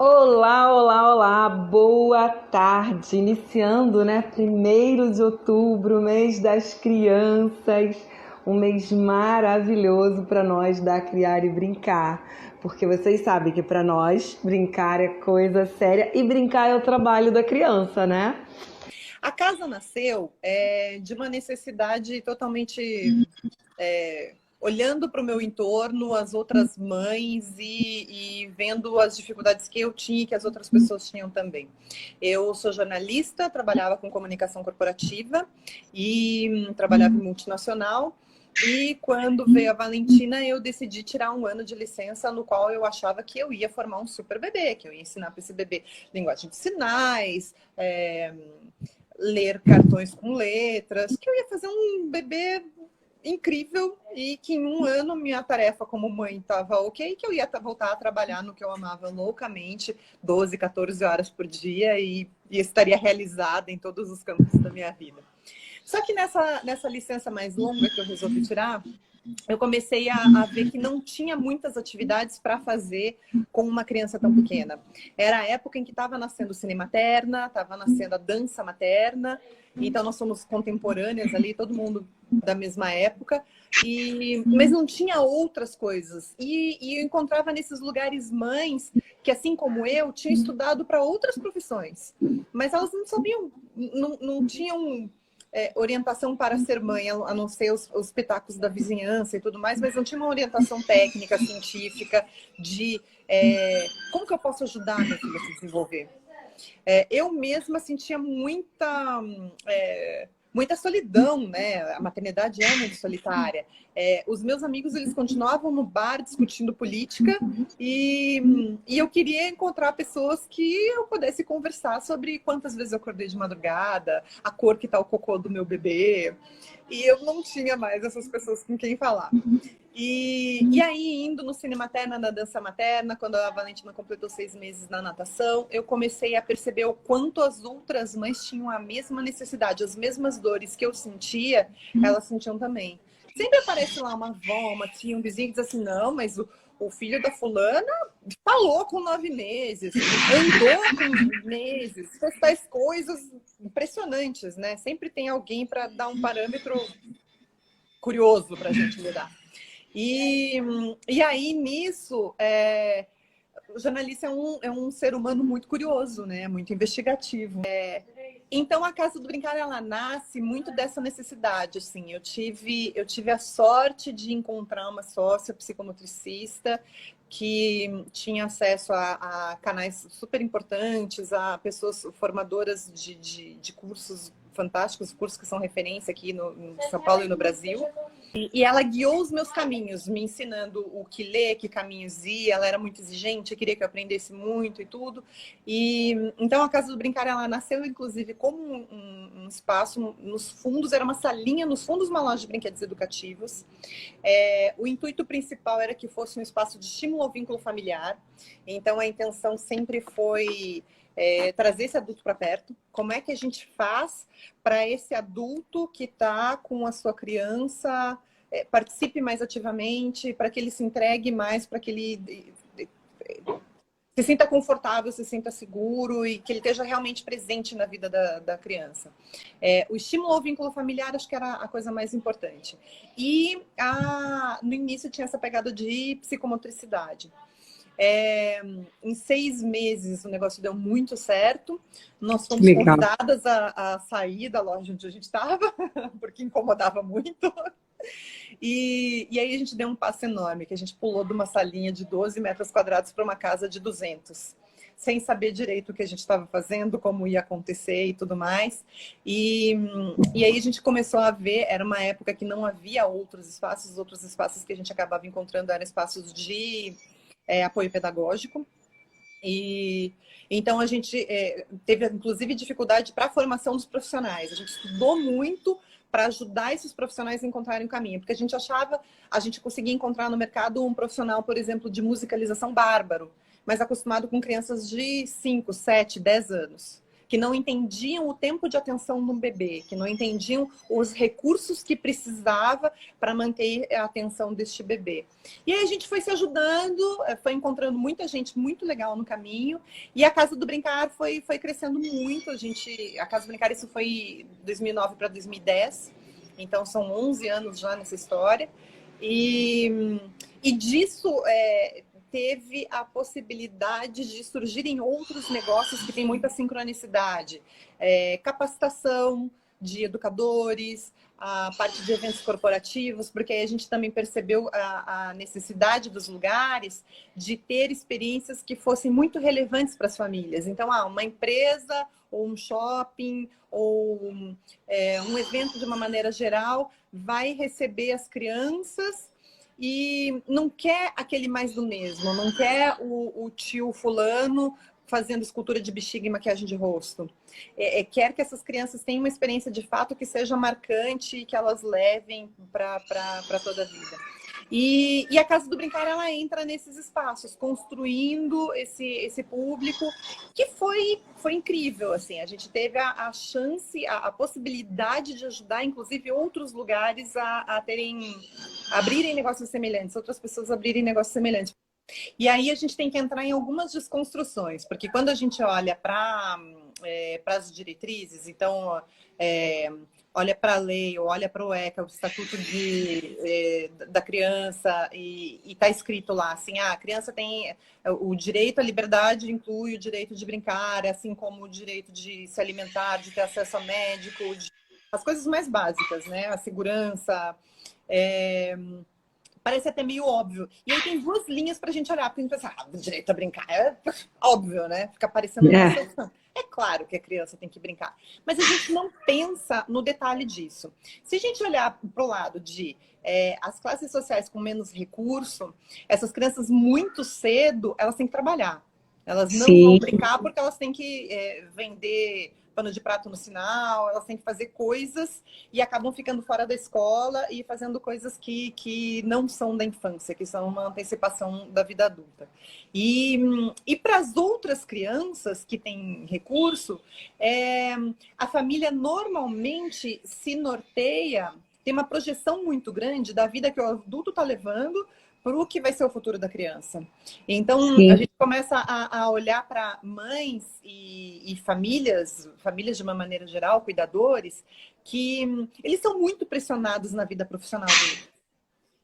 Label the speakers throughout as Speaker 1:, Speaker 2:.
Speaker 1: Olá, olá, olá, boa tarde. Iniciando, né? 1º de outubro, mês das crianças, um mês maravilhoso para nós da Criar e Brincar, porque vocês sabem que para nós brincar é coisa séria e brincar é o trabalho da criança, né?
Speaker 2: A casa nasceu de uma necessidade totalmente olhando para o meu entorno, as outras mães e vendo as dificuldades que eu tinha e que as outras pessoas tinham também. Eu sou jornalista, trabalhava com comunicação corporativa e trabalhava em multinacional. E quando veio a Valentina, eu decidi tirar um ano de licença no qual eu achava que eu ia formar um super bebê, que eu ia ensinar para esse bebê linguagem de sinais, ler cartões com letras, que eu ia fazer um bebê incrível e que em um ano minha tarefa como mãe estava ok, que eu ia voltar a trabalhar no que eu amava loucamente, 12, 14 horas por dia e estaria realizada em todos os campos da minha vida. Só que nessa licença mais longa que eu resolvi tirar, eu comecei a ver que não tinha muitas atividades para fazer com uma criança tão pequena. Era a época em que estava nascendo o Cinematerna, estava nascendo a dança materna, então nós somos contemporâneas ali, todo mundo da mesma época, mas não tinha outras coisas. E eu encontrava nesses lugares mães que, assim como eu, tinham estudado para outras profissões, mas elas não sabiam, não tinham orientação para ser mãe, a não ser os pitacos da vizinhança e tudo mais, mas não tinha uma orientação técnica, científica, de como que eu posso ajudar meu filho a se desenvolver. Eu mesma sentia muita solidão, né? A maternidade é muito solitária. Os meus amigos, eles continuavam no bar discutindo política e eu queria encontrar pessoas que eu pudesse conversar sobre quantas vezes eu acordei de madrugada, a cor que tá o cocô do meu bebê. E eu não tinha mais essas pessoas com quem falar. E aí, indo no Cinematerna, na dança materna, quando a Valentina completou 6 meses na natação, eu comecei a perceber o quanto as outras mães tinham a mesma necessidade, as mesmas dores que eu sentia, elas sentiam também. Sempre aparece lá uma avó, uma tia, um vizinho que diz assim, não, mas o filho da fulana falou com 9 meses, andou com meses, fez tais coisas impressionantes, né? Sempre tem alguém para dar um parâmetro curioso para a gente lidar. E aí, nisso, o jornalista é um ser humano muito curioso, né? Muito investigativo. Então, a Casa do Brincar, ela nasce muito dessa necessidade. Assim, eu tive a sorte de encontrar uma sócia psicomotricista que tinha acesso a canais super importantes, a pessoas formadoras de cursos fantásticos, cursos que são referência aqui no São Paulo e no Brasil. E ela guiou os meus caminhos, me ensinando o que ler, que caminhos ir. Ela era muito exigente, queria que eu aprendesse muito e tudo. E então a Casa do Brincar, ela nasceu inclusive como um espaço nos fundos, era uma salinha nos fundos de uma loja de brinquedos educativos. O intuito principal era que fosse um espaço de estímulo ao vínculo familiar. Então a intenção sempre foi trazer esse adulto para perto. Como é que a gente faz para esse adulto que está com a sua criança participe mais ativamente, para que ele se entregue mais, para que ele se sinta confortável, se sinta seguro e que ele esteja realmente presente na vida da criança. O estímulo ao vínculo familiar acho que era a coisa mais importante. E no início tinha essa pegada de psicomotricidade. Em 6 meses o negócio deu muito certo. Nós fomos
Speaker 1: Legal.
Speaker 2: convidadas a sair da loja onde a gente estava, porque incomodava muito. E aí a gente deu um passo enorme, que a gente pulou de uma salinha de 12 metros quadrados para uma casa de 200, sem saber direito o que a gente estava fazendo, como ia acontecer e tudo mais. E aí a gente começou a ver, era uma época que não havia outros espaços que a gente acabava encontrando eram espaços de apoio pedagógico. E então a gente teve inclusive dificuldade para a formação dos profissionais. A gente estudou muito para ajudar esses profissionais a encontrarem o caminho, porque a gente conseguia encontrar no mercado um profissional, por exemplo, de musicalização bárbaro, mas acostumado com crianças de 5, 7, 10 anos. que não entendiam o tempo de atenção de um bebê, que não entendiam os recursos que precisava para manter a atenção deste bebê. E aí a gente foi se ajudando, foi encontrando muita gente muito legal no caminho, e a Casa do Brincar foi crescendo muito. A Casa do Brincar, isso foi 2009 para 2010, então são 11 anos já nessa história, e disso teve a possibilidade de surgirem outros negócios que têm muita sincronicidade. Capacitação de educadores, a parte de eventos corporativos, porque aí a gente também percebeu a necessidade dos lugares de ter experiências que fossem muito relevantes para as famílias. Então, uma empresa, ou um shopping, ou um evento de uma maneira geral, vai receber as crianças e não quer aquele mais do mesmo, não quer o tio fulano fazendo escultura de bexiga e maquiagem de rosto. Quer que essas crianças tenham uma experiência de fato que seja marcante e que elas levem para toda a vida. E a Casa do Brincar, ela entra nesses espaços, construindo esse público, que foi incrível, assim. A gente teve a chance, a possibilidade de ajudar, inclusive, outros lugares a abrirem negócios semelhantes, outras pessoas abrirem negócios semelhantes. E aí a gente tem que entrar em algumas desconstruções, porque quando a gente olha para as diretrizes, então olha para a lei, ou olha para o ECA, o Estatuto da Criança, e está escrito lá assim, a criança tem o direito à liberdade, inclui o direito de brincar, assim como o direito de se alimentar, de ter acesso a médico, as coisas mais básicas, né? A segurança. Parece até meio óbvio. E aí tem duas linhas para a gente olhar, porque a gente pensa, o direito a brincar é óbvio, né? Fica parecendo uma solução. É claro que a criança tem que brincar, mas a gente não pensa no detalhe disso. Se a gente olhar para o lado de as classes sociais com menos recurso, essas crianças muito cedo, elas têm que trabalhar. Elas não vão brincar porque elas têm que vender pano de prato no sinal, elas têm que fazer coisas e acabam ficando fora da escola e fazendo coisas que não são da infância, que são uma antecipação da vida adulta. E para as outras crianças que têm recurso, a família normalmente se norteia, tem uma projeção muito grande da vida que o adulto está levando para o que vai ser o futuro da criança. Então, a gente começa a olhar para mães e famílias de uma maneira geral, cuidadores, que eles são muito pressionados na vida profissional deles.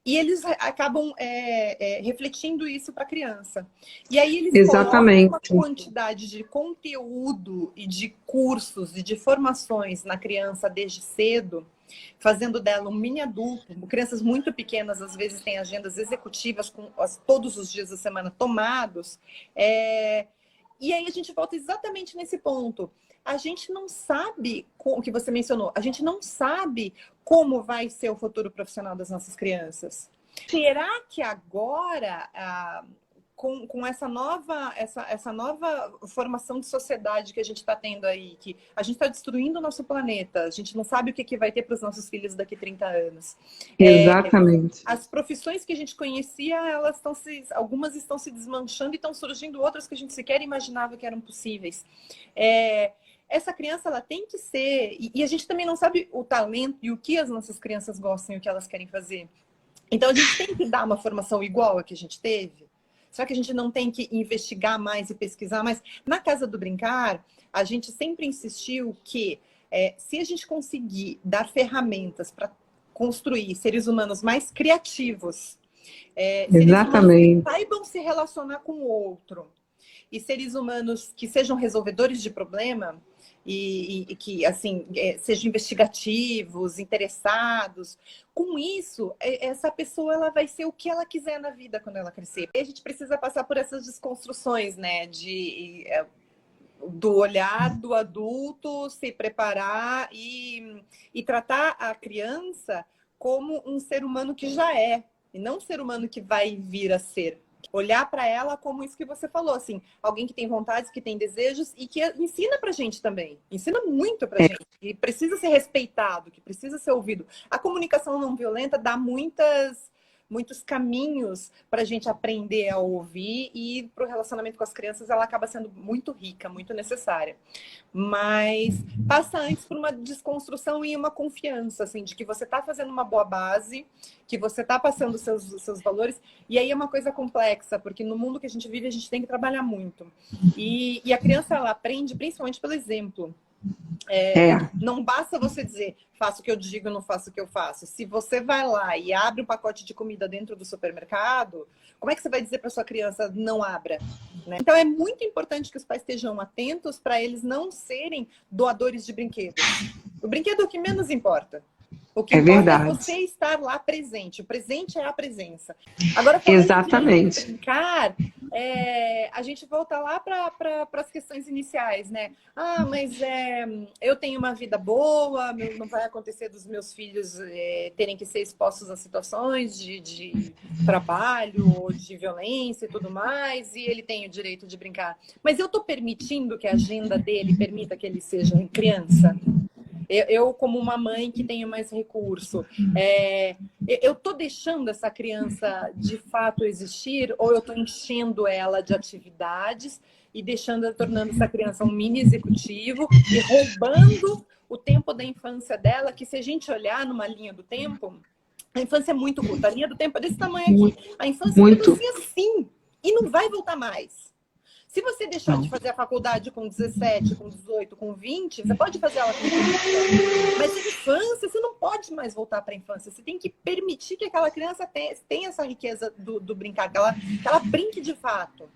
Speaker 2: E eles acabam refletindo isso para a criança. E aí eles colocam uma quantidade de conteúdo e de cursos e de formações na criança desde cedo, fazendo dela um mini adulto. Crianças muito pequenas, às vezes, têm agendas executivas com todos os dias da semana tomados. E aí a gente volta exatamente nesse ponto. A gente não sabe, o que você mencionou, a gente não sabe como vai ser o futuro profissional das nossas crianças. Será que agora, com essa nova formação de sociedade que a gente está tendo aí, que a gente está destruindo o nosso planeta, a gente não sabe o que vai ter para os nossos filhos daqui a 30 anos.
Speaker 1: Exatamente.
Speaker 2: As profissões que a gente conhecia, algumas estão se desmanchando e estão surgindo outras que a gente sequer imaginava que eram possíveis. Essa criança, ela tem que ser... E a gente também não sabe o talento e o que as nossas crianças gostam e o que elas querem fazer. Então, a gente tem que dar uma formação igual a que a gente teve? Será que a gente não tem que investigar mais e pesquisar mais? Na Casa do Brincar, a gente sempre insistiu que se a gente conseguir dar ferramentas para construir seres humanos mais criativos, seres humanos que saibam se relacionar com o outro, e seres humanos que sejam resolvedores de problema, e que, assim, sejam investigativos, interessados. Com isso, essa pessoa ela vai ser o que ela quiser na vida quando ela crescer. E a gente precisa passar por essas desconstruções, né? Do olhar do adulto, se preparar e tratar a criança como um ser humano que já é, e não um ser humano que vai vir a ser. Olhar para ela como isso que você falou, assim, alguém que tem vontades, que tem desejos e que ensina pra gente também. Ensina muito pra gente. E precisa ser respeitado, que precisa ser ouvido. A comunicação não violenta dá muitas muitos caminhos para a gente aprender a ouvir, e para o relacionamento com as crianças ela acaba sendo muito rica, muito necessária. Mas passa antes por uma desconstrução e uma confiança, assim, de que você está fazendo uma boa base, que você está passando os seus valores. E aí é uma coisa complexa, porque no mundo que a gente vive, a gente tem que trabalhar muito. E a criança, ela aprende principalmente pelo exemplo. Não basta você dizer, faço o que eu digo, não faço o que eu faço. Se você vai lá e abre um pacote de comida dentro do supermercado, como é que você vai dizer para sua criança não abra? Né? Então é muito importante que os pais estejam atentos para eles não serem doadores de brinquedos. O brinquedo é o que menos importa. O que importa é você estar lá presente. O presente é a presença. Agora,
Speaker 1: exatamente.
Speaker 2: Brincar, a gente volta lá para as questões iniciais, né? Mas eu tenho uma vida boa, não vai acontecer dos meus filhos terem que ser expostos a situações de trabalho ou de violência e tudo mais, e ele tem o direito de brincar. Mas eu estou permitindo que a agenda dele permita que ele seja criança? Eu, como uma mãe que tenho mais recurso, eu estou deixando essa criança de fato existir, ou eu estou enchendo ela de atividades e tornando essa criança um mini executivo e roubando o tempo da infância dela, que se a gente olhar numa linha do tempo, a infância é muito curta, a linha do tempo é desse tamanho aqui. A infância é assim, e não vai voltar mais. Se você deixar de fazer a faculdade com 17, com 18, com 20, você pode fazer ela com 30. Mas a infância, você não pode mais voltar para a infância. Você tem que permitir que aquela criança tenha essa riqueza do brincar, que ela brinque de fato.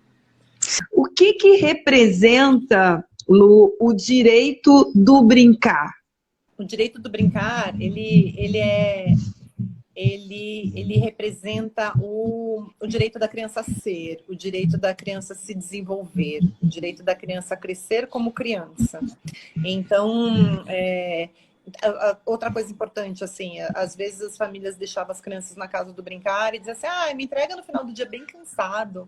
Speaker 1: O que representa, Lu, o direito do brincar?
Speaker 2: O direito do brincar, ele representa o direito da criança ser, o direito da criança se desenvolver, o direito da criança crescer como criança. Então, outra coisa importante, assim, às vezes as famílias deixavam as crianças na casa do brincar e diziam assim, me entrega no final do dia bem cansado.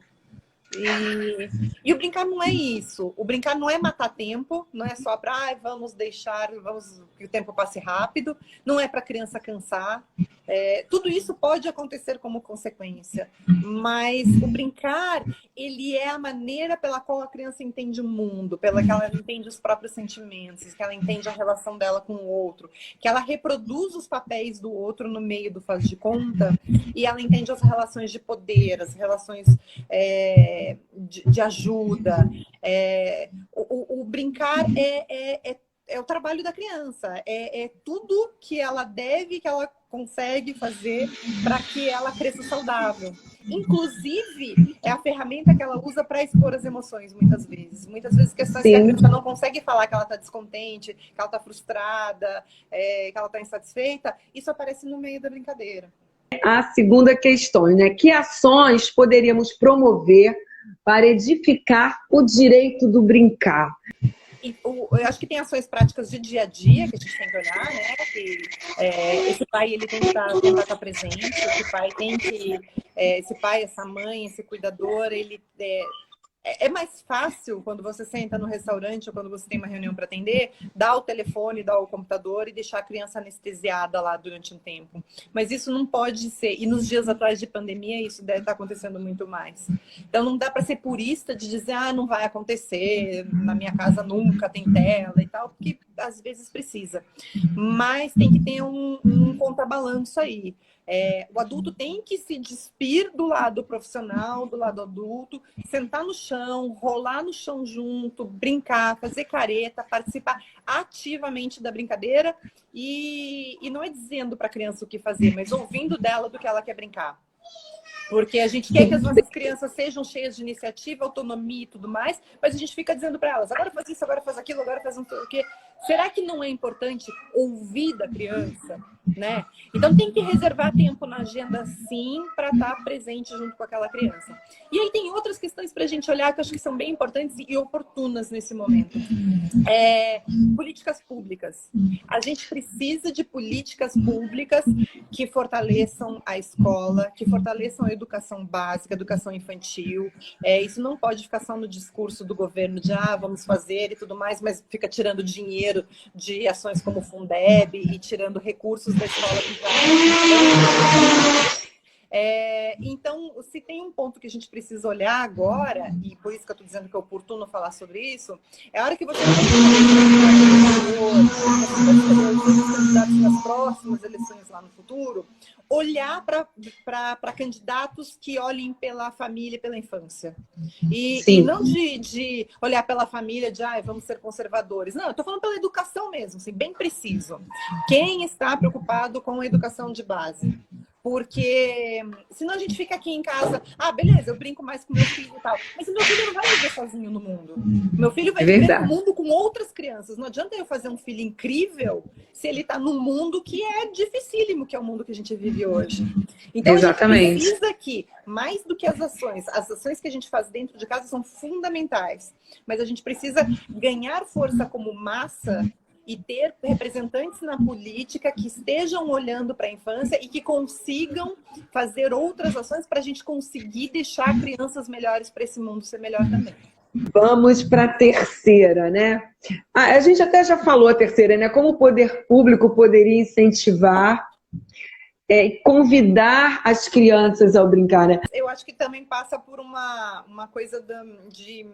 Speaker 2: E o brincar não é isso. O brincar não é matar tempo, não é só para vamos que o tempo passe rápido, não é para a criança cansar. Tudo isso pode acontecer como consequência, mas o brincar, ele é a maneira pela qual a criança entende o mundo, pela que ela entende os próprios sentimentos, que ela entende a relação dela com o outro, que ela reproduz os papéis do outro no meio do faz de conta, e ela entende as relações de poder, as relações de ajuda. O brincar é o trabalho da criança, é tudo que ela deve, que ela consegue fazer para que ela cresça saudável. Inclusive, é a ferramenta que ela usa para expor as emoções, muitas vezes. Muitas vezes, questões que a criança não consegue falar, que ela está descontente, que ela está frustrada, que ela está insatisfeita, isso aparece no meio da brincadeira.
Speaker 1: A segunda questão, né? Que ações poderíamos promover para edificar o direito do brincar?
Speaker 2: Eu acho que tem ações práticas de dia a dia que a gente tem que olhar, né? Que, esse pai, ele tem que estar presente, esse pai, essa mãe, esse cuidador, ele é mais fácil quando você senta no restaurante ou quando você tem uma reunião para atender, dar o telefone, dar o computador e deixar a criança anestesiada lá durante um tempo. Mas isso não pode ser. E nos dias atuais de pandemia, isso deve estar acontecendo muito mais. Então não dá para ser purista de dizer, não vai acontecer, na minha casa nunca tem tela e tal, porque às vezes precisa. Mas tem que ter um contrabalanço aí. O adulto tem que se despir do lado profissional, do lado adulto, sentar no chão, rolar no chão junto, brincar, fazer careta, participar ativamente da brincadeira e não é dizendo para a criança o que fazer, mas ouvindo dela do que ela quer brincar. Porque a gente quer que as nossas crianças sejam cheias de iniciativa, autonomia e tudo mais, mas a gente fica dizendo para elas, agora faz isso, agora faz aquilo, agora faz não sei o quê. Será que não é importante ouvir da criança, né? Então tem que reservar tempo na agenda, sim, para estar presente junto com aquela criança. E aí tem outras questões para a gente olhar que eu acho que são bem importantes e oportunas nesse momento. Políticas públicas. A gente precisa de políticas públicas que fortaleçam a escola, que fortaleçam a educação básica, a educação infantil. Isso não pode ficar só no discurso do governo de vamos fazer e tudo mais, mas fica tirando dinheiro de ações como o Fundeb e tirando recursos da escola privada. Então, se tem um ponto que a gente precisa olhar agora, e por isso que eu estou dizendo que é oportuno falar sobre isso, é a hora que você vai os candidatos nas próximas eleições lá no futuro, olhar para candidatos que olhem pela família e pela infância. E não de olhar pela família de vamos ser conservadores. Não, eu estou falando pela educação mesmo, assim, bem preciso. Quem está preocupado com a educação de base? Porque senão a gente fica aqui em casa, beleza, eu brinco mais com meu filho e tal, mas o meu filho não vai viver sozinho no mundo. Meu filho vai viver no mundo com outras crianças. Não adianta eu fazer um filho incrível se ele está num mundo que é dificílimo, que é o mundo que a gente vive hoje. Então,
Speaker 1: exatamente.
Speaker 2: A gente precisa que, mais do que as ações que a gente faz dentro de casa são fundamentais, mas a gente precisa ganhar força como massa e ter representantes na política que estejam olhando para a infância e que consigam fazer outras ações para a gente conseguir deixar crianças melhores para esse mundo ser melhor também.
Speaker 1: Vamos para a terceira, né? A gente até já falou a terceira, né? Como o poder público poderia incentivar e convidar as crianças ao brincar, né?
Speaker 2: Eu acho que também passa por uma coisa de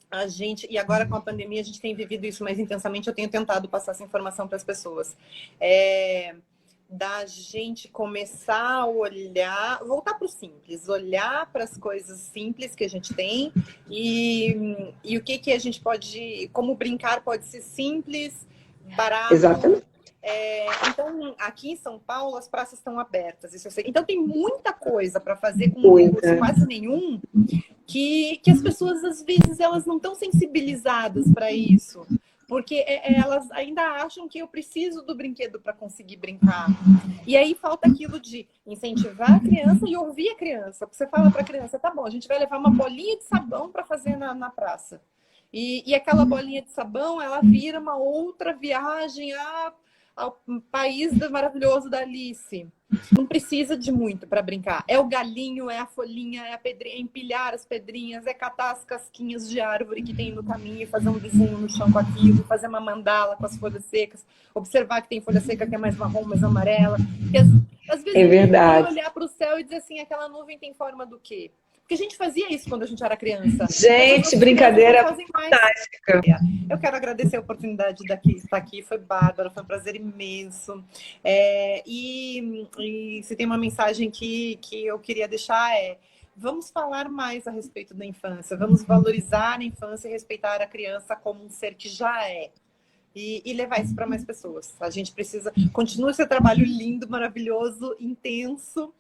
Speaker 2: a gente, e agora com a pandemia a gente tem vivido isso mais intensamente, eu tenho tentado passar essa informação para as pessoas. Da gente começar a olhar, voltar para o simples, olhar para as coisas simples que a gente tem e o que a gente pode, como brincar pode ser simples, barato.
Speaker 1: Exatamente.
Speaker 2: Então, aqui em São Paulo, as praças estão abertas. Isso eu sei. Então, tem muita coisa para fazer com um recurso quase nenhum que as pessoas, às vezes, elas não estão sensibilizadas para isso. Porque elas ainda acham que eu preciso do brinquedo para conseguir brincar. E aí falta aquilo de incentivar a criança e ouvir a criança. Porque você fala para a criança, tá bom, a gente vai levar uma bolinha de sabão para fazer na praça. E aquela bolinha de sabão, ela vira uma outra viagem ao país maravilhoso da Alice. Não precisa de muito para brincar. É o galinho, é a folhinha, é a pedrinha, é empilhar as pedrinhas, é catar as casquinhas de árvore que tem no caminho e fazer um desenho no chão com aquilo, fazer uma mandala com as folhas secas, observar que tem folha seca que é mais marrom, mais amarela. Porque às vezes
Speaker 1: é verdade.
Speaker 2: olhar para o céu e dizer assim, aquela nuvem tem forma do quê? Porque a gente fazia isso quando a gente era criança.
Speaker 1: Gente, brincadeira fantástica.
Speaker 2: Eu quero agradecer a oportunidade de estar aqui. Foi bárbaro, foi um prazer imenso. E se tem uma mensagem que eu queria deixar vamos falar mais a respeito da infância. Vamos valorizar a infância e respeitar a criança como um ser que já é. E levar isso para mais pessoas. A gente precisa... Continua esse trabalho lindo, maravilhoso, intenso,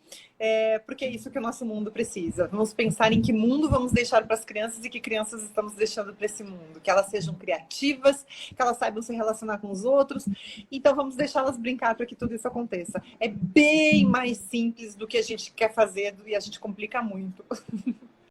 Speaker 2: porque é isso que o nosso mundo precisa. Vamos pensar em que mundo vamos deixar para as crianças e que crianças estamos deixando para esse mundo. Que elas sejam criativas, que elas saibam se relacionar com os outros. Então, vamos deixá-las brincar para que tudo isso aconteça. É bem mais simples do que a gente quer fazer e a gente complica muito.